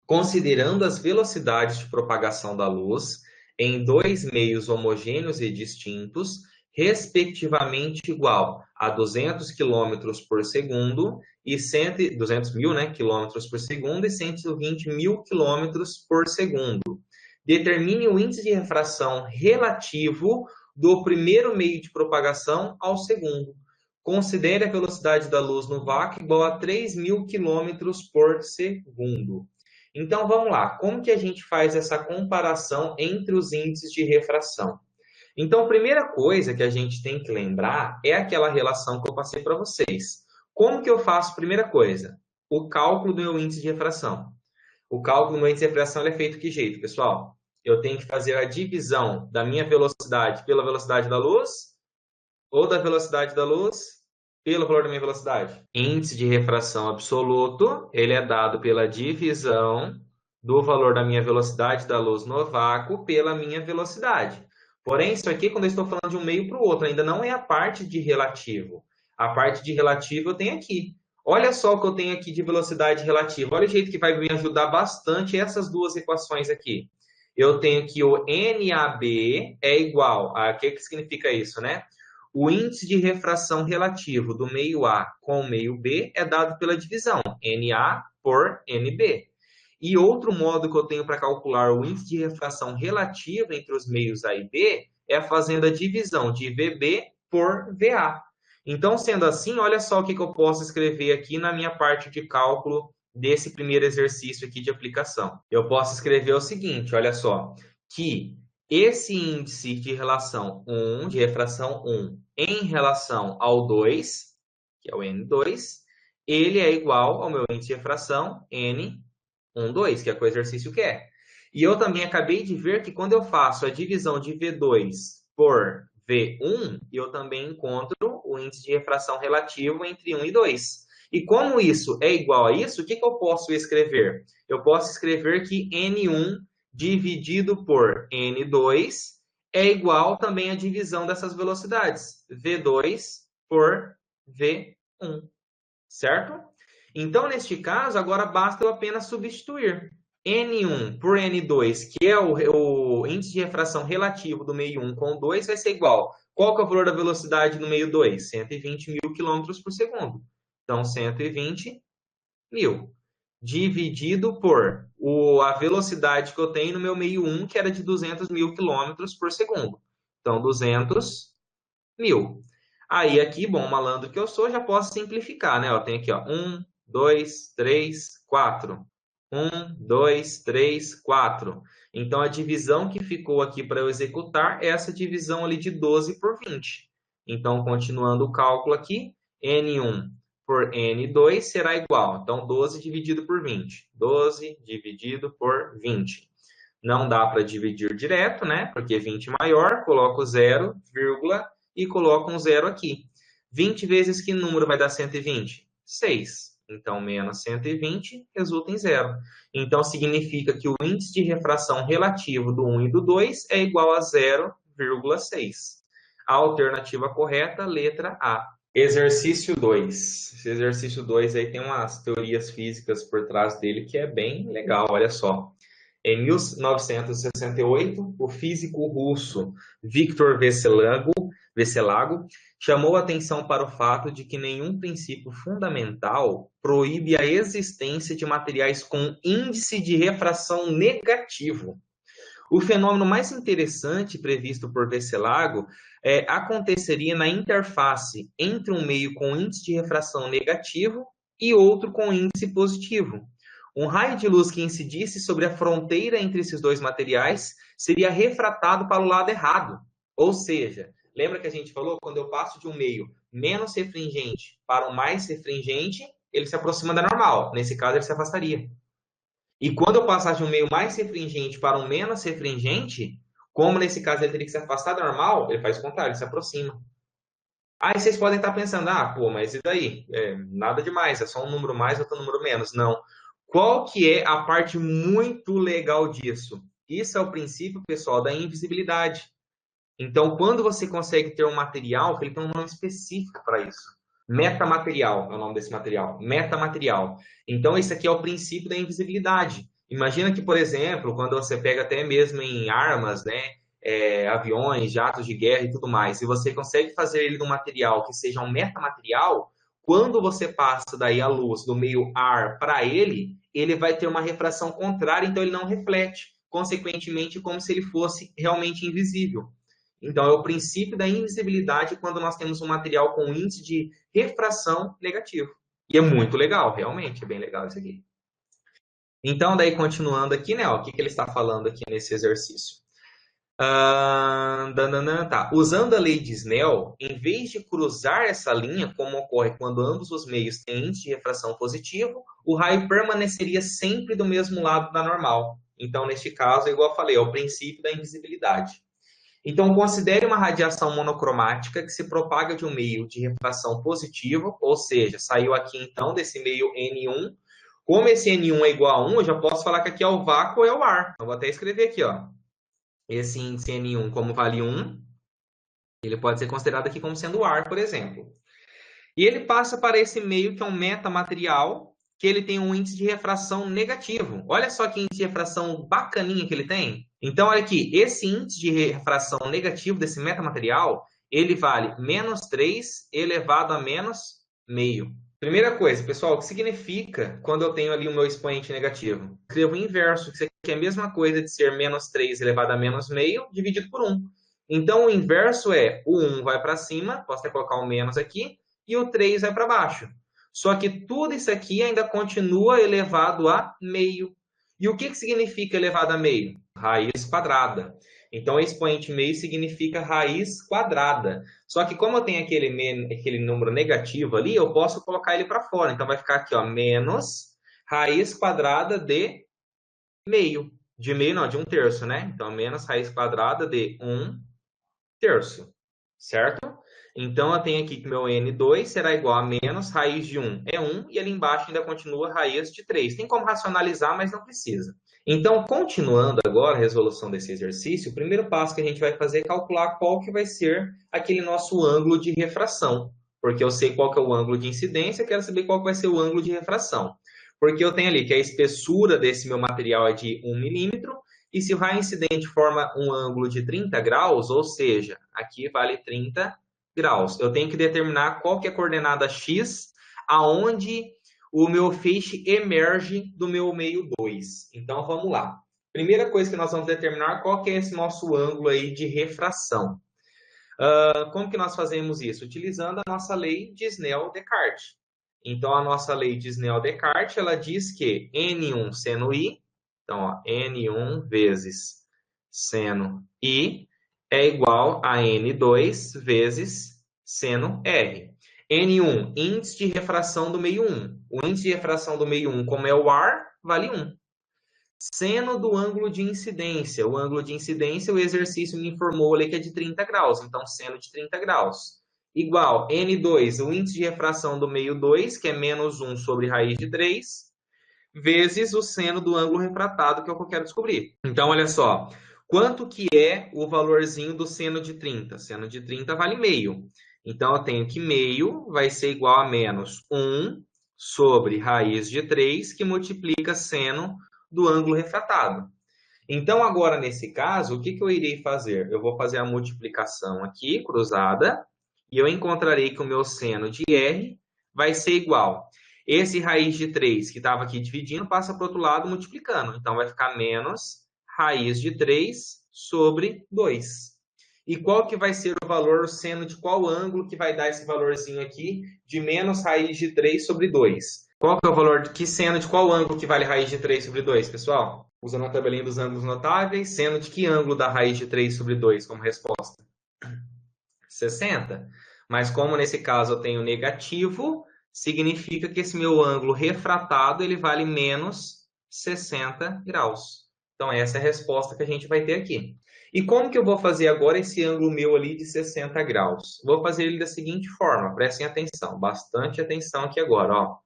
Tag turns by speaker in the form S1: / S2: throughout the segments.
S1: considerando as velocidades de propagação da luz em dois meios homogêneos e distintos, respectivamente igual a 200 quilômetros por segundo e 200 mil, né, quilômetros por segundo e 120 mil quilômetros por segundo. Determine o índice de refração relativo do primeiro meio de propagação ao segundo. Considere a velocidade da luz no vácuo igual a 3.000 quilômetros por segundo. Então, vamos lá. Como que a gente faz essa comparação entre os índices de refração? Então, a primeira coisa que a gente tem que lembrar é aquela relação que eu passei para vocês. Como que eu faço? Primeira coisa, o cálculo do meu índice de refração. O cálculo do meu índice de refração é feito de que jeito, pessoal? Eu tenho que fazer a divisão da minha velocidade pela velocidade da luz ou da velocidade da luz pelo valor da minha velocidade. Índice de refração absoluto, ele é dado pela divisão do valor da minha velocidade da luz no vácuo pela minha velocidade. Porém, isso aqui, quando eu estou falando de um meio para o outro, ainda não é a parte de relativo. A parte de relativo eu tenho aqui. Olha só o que eu tenho aqui de velocidade relativa. Olha o jeito que vai me ajudar bastante essas duas equações aqui. Eu tenho que o NAB é igual a... O que significa isso, né? O índice de refração relativo do meio A com o meio B é dado pela divisão NA por NB. E outro modo que eu tenho para calcular o índice de refração relativo entre os meios A e B é fazendo a divisão de VB por VA. Então, sendo assim, olha só o que eu posso escrever aqui na minha parte de cálculo desse primeiro exercício aqui de aplicação. Eu posso escrever o seguinte, olha só, que esse índice de relação 1, de refração 1, em relação ao 2, que é o N2, ele é igual ao meu índice de refração N12, que é o que o exercício quer. E eu também acabei de ver que quando eu faço a divisão de V2 por V1, eu também encontro o índice de refração relativo entre 1 e 2. E como isso é igual a isso, o que eu posso escrever? Eu posso escrever que N1 dividido por N2 é igual também à divisão dessas velocidades, V2 por V1, certo? Então, neste caso, agora basta eu apenas substituir N1 por N2, que é o índice de refração relativo do meio 1 com 2, vai ser igual. Qual que é o valor da velocidade no meio 2? 120 mil quilômetros por segundo. Então, 120 mil dividido por a velocidade que eu tenho no meu meio 1, que era de 200 mil quilômetros por segundo. Então, 200 mil. Aí aqui, bom, malandro que eu sou, já posso simplificar, né? Eu tenho aqui, ó, 1, 2, 3, 4. 1, 2, 3, 4. Então, a divisão que ficou aqui para eu executar é essa divisão ali de 12 por 20. Então, continuando o cálculo aqui, N1 por N2 será igual. Então, 12 dividido por 20. 12 dividido por 20. Não dá para dividir direto, né? Porque 20 maior, coloco 0, vírgula, e coloco um 0 aqui. 20 vezes que número vai dar 120? 6. Então, menos 120 resulta em 0. Então, significa que o índice de refração relativo do 1 e do 2 é igual a 0,6. A alternativa correta, letra A. Exercício 2. Esse exercício 2 aí tem umas teorias físicas por trás dele que é bem legal, olha só. Em 1968, o físico russo Viktor Veselago chamou atenção para o fato de que nenhum princípio fundamental proíbe a existência de materiais com índice de refração negativo. O fenômeno mais interessante previsto por Veselago aconteceria na interface entre um meio com índice de refração negativo e outro com índice positivo. Um raio de luz que incidisse sobre a fronteira entre esses dois materiais seria refratado para o lado errado. Ou seja, lembra que a gente falou, quando eu passo de um meio menos refringente para um mais refringente, ele se aproxima da normal. Nesse caso, ele se afastaria. E quando eu passar de um meio mais refringente para um menos refringente, como nesse caso ele teria que se afastar da normal, ele faz o contrário, ele se aproxima. Aí vocês podem estar pensando, pô, mas e daí? Nada demais, é só um número mais, outro número menos. Não. Qual que é a parte muito legal disso? Isso é o princípio, pessoal, da invisibilidade. Então, quando você consegue ter um material, ele tem um nome específico para isso. Metamaterial é o nome desse material. Metamaterial. Então, esse aqui é o princípio da invisibilidade. Imagina que, por exemplo, quando você pega até mesmo em armas, né, aviões, jatos de guerra e tudo mais, e você consegue fazer ele num material que seja um metamaterial, quando você passa daí a luz do meio ar para ele, ele vai ter uma refração contrária, então ele não reflete, consequentemente, como se ele fosse realmente invisível. Então, é o princípio da invisibilidade quando nós temos um material com índice de refração negativo. E é muito legal, realmente, é bem legal isso aqui. Então, daí continuando aqui, né, ó, o que ele está falando aqui nesse exercício? Tá. Usando a lei de Snell, em vez de cruzar essa linha, como ocorre quando ambos os meios têm índice de refração positivo, o raio permaneceria sempre do mesmo lado da normal. Então, neste caso, igual eu falei, é o princípio da invisibilidade. Então, considere uma radiação monocromática que se propaga de um meio de refração positivo, ou seja, saiu aqui então desse meio N1. Como esse N1 é igual a 1, eu já posso falar que aqui é o vácuo ou é o ar. Então, vou até escrever aqui, ó. Esse índice N1, como vale 1, ele pode ser considerado aqui como sendo o ar, por exemplo. E ele passa para esse meio que é um metamaterial, que ele tem um índice de refração negativo. Olha só que índice de refração bacaninha que ele tem. Então, olha aqui, esse índice de refração negativo desse metamaterial, ele vale menos 3 elevado a menos meio. Primeira coisa, pessoal, o que significa quando eu tenho ali o meu expoente negativo? Escrevo o inverso, que é a mesma coisa de ser menos 3 elevado a menos meio, dividido por 1. Então, o inverso é o 1 vai para cima, posso até colocar o menos aqui, e o 3 vai para baixo. Só que tudo isso aqui ainda continua elevado a meio. E o que significa elevado a meio? Raiz quadrada. Então, expoente meio significa raiz quadrada. Só que como eu tenho aquele número negativo ali, eu posso colocar ele para fora. Então, vai ficar aqui, ó, menos raiz quadrada de meio. De meio não, de 1/3, né? Então, menos raiz quadrada de 1/3, certo? Então, eu tenho aqui que meu N2 será igual a menos raiz de 1 é 1, e ali embaixo ainda continua raiz de 3. Tem como racionalizar, mas não precisa. Então, continuando agora a resolução desse exercício, o primeiro passo que a gente vai fazer é calcular qual que vai ser aquele nosso ângulo de refração. Porque eu sei qual que é o ângulo de incidência, quero saber qual que vai ser o ângulo de refração. Porque eu tenho ali que a espessura desse meu material é de 1 milímetro, e se o raio incidente forma um ângulo de 30 graus, ou seja, aqui vale 30 graus. Eu tenho que determinar qual que é a coordenada x, aonde o meu feixe emerge do meu meio 2. Então, vamos lá. Primeira coisa que nós vamos determinar, qual que é esse nosso ângulo aí de refração. Como que nós fazemos isso? Utilizando a nossa lei de Snell-Descartes. Então, a nossa lei de Snell-Descartes, ela diz que N1 seno I, então, ó, N1 vezes seno I é igual a N2 vezes seno R. N1, índice de refração do meio 1. O índice de refração do meio 1, como é o ar, vale 1. Seno do ângulo de incidência. O ângulo de incidência, o exercício me informou ali que é de 30 graus. Então, seno de 30 graus. Igual N2, o índice de refração do meio 2, que é menos 1 sobre raiz de 3, vezes o seno do ângulo refratado, que é o que eu quero descobrir. Então, olha só. Quanto que é o valorzinho do seno de 30? Seno de 30 vale meio. Então, eu tenho que meio vai ser igual a menos 1 sobre raiz de 3, que multiplica seno do ângulo refratado. Então, agora, nesse caso, o que eu irei fazer? Eu vou fazer a multiplicação aqui, cruzada, e eu encontrarei que o meu seno de R vai ser igual. Esse raiz de 3 que estava aqui dividindo, passa para o outro lado multiplicando. Então, vai ficar menos raiz de 3 sobre 2. E qual que vai ser o valor, o seno de qual ângulo que vai dar esse valorzinho aqui de menos raiz de 3 sobre 2? Qual que é o valor de que seno de qual ângulo que vale raiz de 3 sobre 2, pessoal? Usando a tabelinha dos ângulos notáveis, seno de que ângulo dá raiz de 3 sobre 2 como resposta? 60. Mas como nesse caso eu tenho negativo, significa que esse meu ângulo refratado ele vale menos 60 graus. Então essa é a resposta que a gente vai ter aqui. E como que eu vou fazer agora esse ângulo meu ali de 60 graus? Vou fazer ele da seguinte forma, prestem atenção, bastante atenção aqui agora, ó.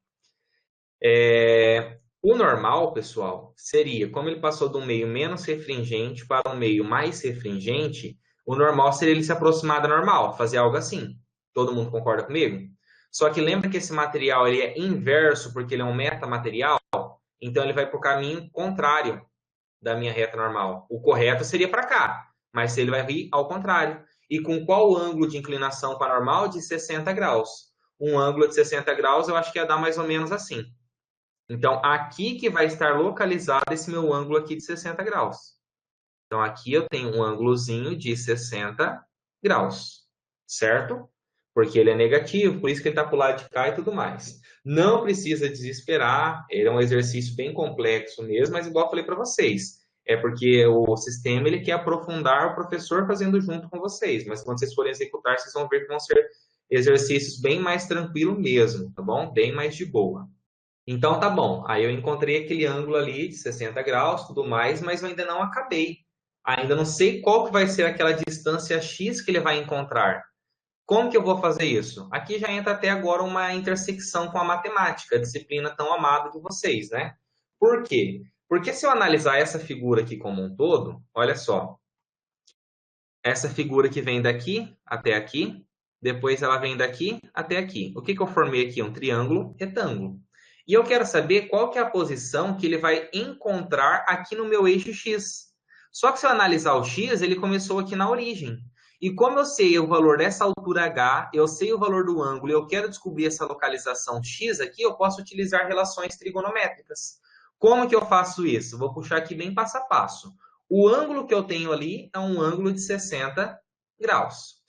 S1: O normal, pessoal, seria, como ele passou de um meio menos refringente para um meio mais refringente, o normal seria ele se aproximar da normal, fazer algo assim. Todo mundo concorda comigo? Só que lembra que esse material ele é inverso porque ele é um metamaterial? Então, ele vai para o caminho contrário da minha reta normal. O correto seria para cá, mas ele vai vir ao contrário. E com qual ângulo de inclinação para normal? De 60 graus. Um ângulo de 60 graus, eu acho que ia dar mais ou menos assim. Então, aqui que vai estar localizado esse meu ângulo aqui de 60 graus. Então, aqui eu tenho um ângulozinho de 60 graus, certo? Porque ele é negativo, por isso que ele está para o lado de cá e tudo mais. Não precisa desesperar, ele é um exercício bem complexo mesmo, mas igual eu falei para vocês, é porque o sistema ele quer aprofundar o professor fazendo junto com vocês, mas quando vocês forem executar, vocês vão ver que vão ser exercícios bem mais tranquilo mesmo, tá bom? Bem mais de boa. Então, tá bom. Aí eu encontrei aquele ângulo ali de 60 graus, tudo mais, mas eu ainda não acabei. Ainda não sei qual que vai ser aquela distância x que ele vai encontrar. Como que eu vou fazer isso? Aqui já entra até agora uma intersecção com a matemática, a disciplina tão amada de vocês, né? Por quê? Porque se eu analisar essa figura aqui como um todo, olha só. Essa figura que vem daqui até aqui, depois ela vem daqui até aqui. O que que eu formei aqui? Um triângulo retângulo. E eu quero saber qual que é a posição que ele vai encontrar aqui no meu eixo X. Só que se eu analisar o X, ele começou aqui na origem. E como eu sei o valor dessa altura H, eu sei o valor do ângulo e eu quero descobrir essa localização X aqui, eu posso utilizar relações trigonométricas. Como que eu faço isso? Vou puxar aqui bem passo a passo. O ângulo que eu tenho ali é um ângulo de 60 graus.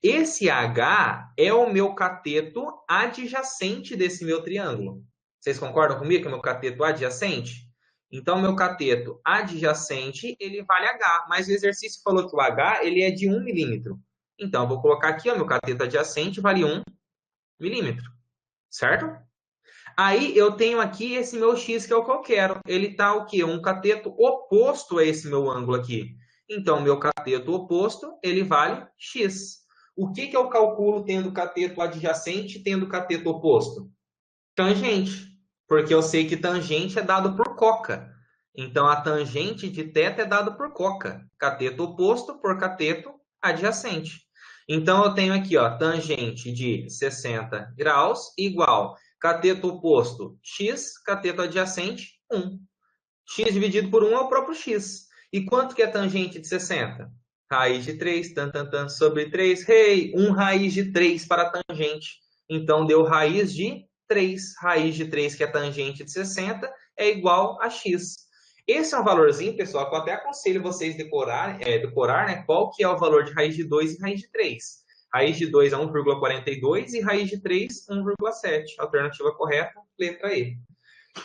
S1: Esse H é o meu cateto adjacente desse meu triângulo. Vocês concordam comigo que é o meu cateto adjacente? Então, meu cateto adjacente, ele vale H, mas o exercício falou que o H ele é de 1 milímetro. Então, eu vou colocar aqui, o meu cateto adjacente vale 1 milímetro, certo? Aí, eu tenho aqui esse meu X, que é o que eu quero. Ele está o quê? Um cateto oposto a esse meu ângulo aqui. Então, meu cateto oposto, ele vale X. O que que eu calculo tendo cateto adjacente e tendo cateto oposto? Tangente, porque eu sei que tangente é dado por coca. Então, a tangente de θ é dado por coca. Cateto oposto por cateto adjacente. Então, eu tenho aqui, ó, tangente de 60 graus igual cateto oposto x, cateto adjacente 1. X dividido por 1 é o próprio x. E quanto que é tangente de 60? Raiz de 3, sobre 3, rei, 1 raiz de 3 para a tangente. Então, deu raiz de 3. Raiz de 3, que é tangente de 60, é igual a x. Esse é um valorzinho, pessoal, que eu até aconselho vocês decorar, né, qual que é o valor de raiz de 2 e raiz de 3. Raiz de 2 é 1,42 e raiz de 3, 1,7. Alternativa correta, letra E.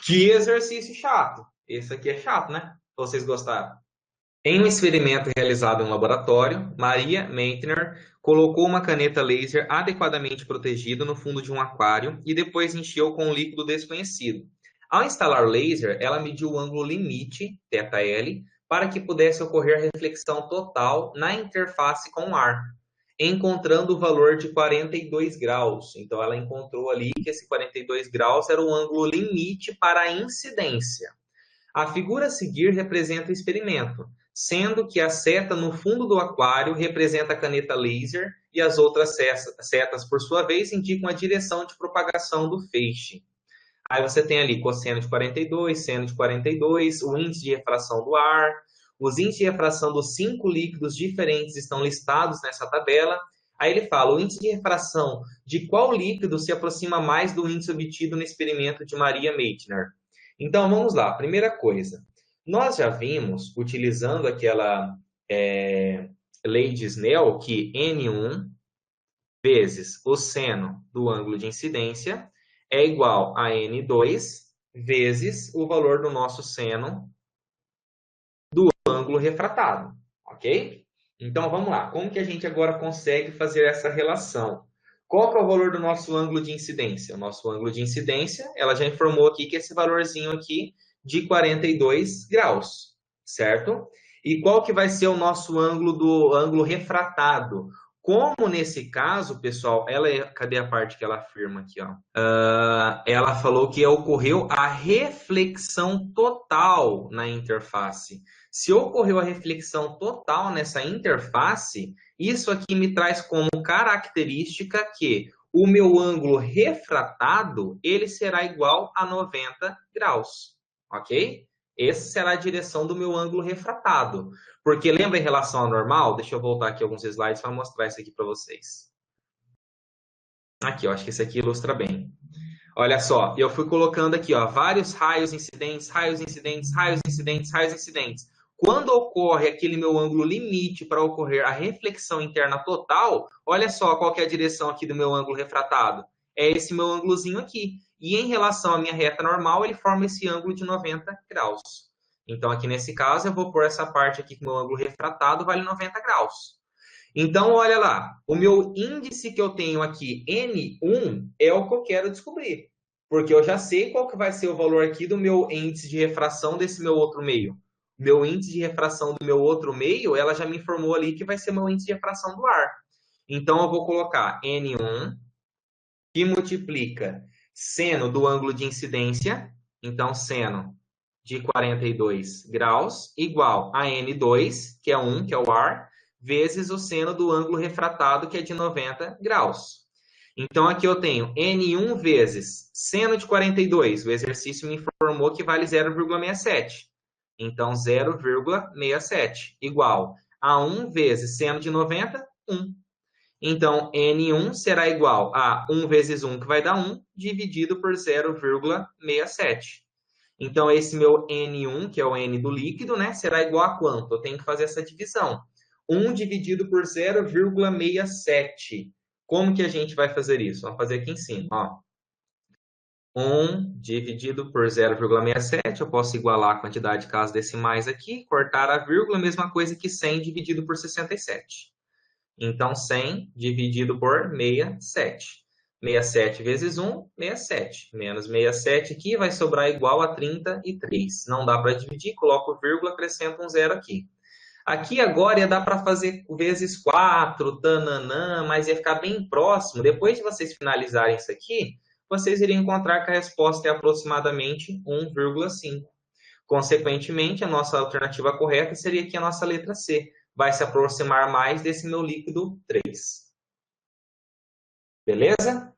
S1: Que exercício chato. Esse aqui é chato, né? Vocês gostaram? Em um experimento realizado em um laboratório, Maria Meitner colocou uma caneta laser adequadamente protegida no fundo de um aquário e depois encheu com um líquido desconhecido. Ao instalar o laser, ela mediu o ângulo limite, θL, para que pudesse ocorrer reflexão total na interface com o ar, encontrando o valor de 42 graus. Então, ela encontrou ali que esse 42 graus era o ângulo limite para a incidência. A figura a seguir representa o experimento, sendo que a seta no fundo do aquário representa a caneta laser e as outras setas, por sua vez, indicam a direção de propagação do feixe. Aí você tem ali cosseno de 42, seno de 42, o índice de refração do ar. Os índices de refração dos 5 líquidos diferentes estão listados nessa tabela. Aí ele fala, o índice de refração de qual líquido se aproxima mais do índice obtido no experimento de Maria Meitner? Então, vamos lá. Primeira coisa, nós já vimos, utilizando aquela lei de Snell, que N1 vezes o seno do ângulo de incidência é igual a N2 vezes o valor do nosso seno do ângulo refratado, ok? Então, vamos lá. Como que a gente agora consegue fazer essa relação? Qual que é o valor do nosso ângulo de incidência? O nosso ângulo de incidência, ela já informou aqui que esse valorzinho aqui de 42 graus, certo? E qual que vai ser o nosso ângulo do ângulo refratado? Como nesse caso, pessoal, cadê a parte que ela afirma aqui, ó? Ela falou que ocorreu a reflexão total na interface. Se ocorreu a reflexão total nessa interface, isso aqui me traz como característica que o meu ângulo refratado, ele será igual a 90 graus. ok? Essa será a direção do meu ângulo refratado. Porque lembra em relação ao normal? Deixa eu voltar aqui alguns slides para mostrar isso aqui para vocês. Aqui, eu acho que esse aqui ilustra bem. Olha só, eu fui colocando aqui, ó, vários raios incidentes, raios incidentes, raios incidentes, raios incidentes. Quando ocorre aquele meu ângulo limite para ocorrer a reflexão interna total, olha só qual que é a direção aqui do meu ângulo refratado. É esse meu ângulozinho aqui. E em relação à minha reta normal, ele forma esse ângulo de 90 graus. Então, aqui nesse caso, eu vou pôr essa parte aqui que o meu ângulo refratado vale 90 graus. Então, olha lá, o meu índice que eu tenho aqui, N1, é o que eu quero descobrir. Porque eu já sei qual que vai ser o valor aqui do meu índice de refração desse meu outro meio. Meu índice de refração do meu outro meio, ela já me informou ali que vai ser meu índice de refração do ar. Então, eu vou colocar N1, que multiplica seno do ângulo de incidência. Então, seno de 42 graus, igual a N2, que é 1, que é o ar, vezes o seno do ângulo refratado, que é de 90 graus. Então, aqui eu tenho N1 vezes seno de 42. O exercício me informou que vale 0,67. Então, 0,67 igual a 1 vezes seno de 90, 1. Então, N1 será igual a 1 vezes 1, que vai dar 1, dividido por 0,67. Então, esse meu N1, que é o N do líquido, né, será igual a quanto? Eu tenho que fazer essa divisão. 1 dividido por 0,67. Como que a gente vai fazer isso? Vamos fazer aqui em cima. Ó. 1 dividido por 0,67. Eu posso igualar a quantidade de casas decimais aqui, cortar a vírgula, mesma coisa que 100 dividido por 67. Então, 100 dividido por 67. 67 vezes 1, 67. Menos 67 aqui vai sobrar igual a 33. Não dá para dividir, coloco vírgula, acrescento um zero aqui. Aqui agora ia dar para fazer vezes 4, tananã, mas ia ficar bem próximo. Depois de vocês finalizarem isso aqui, vocês iriam encontrar que a resposta é aproximadamente 1,5. Consequentemente, a nossa alternativa correta seria aqui a nossa letra C. Vai se aproximar mais desse meu líquido 3. Beleza?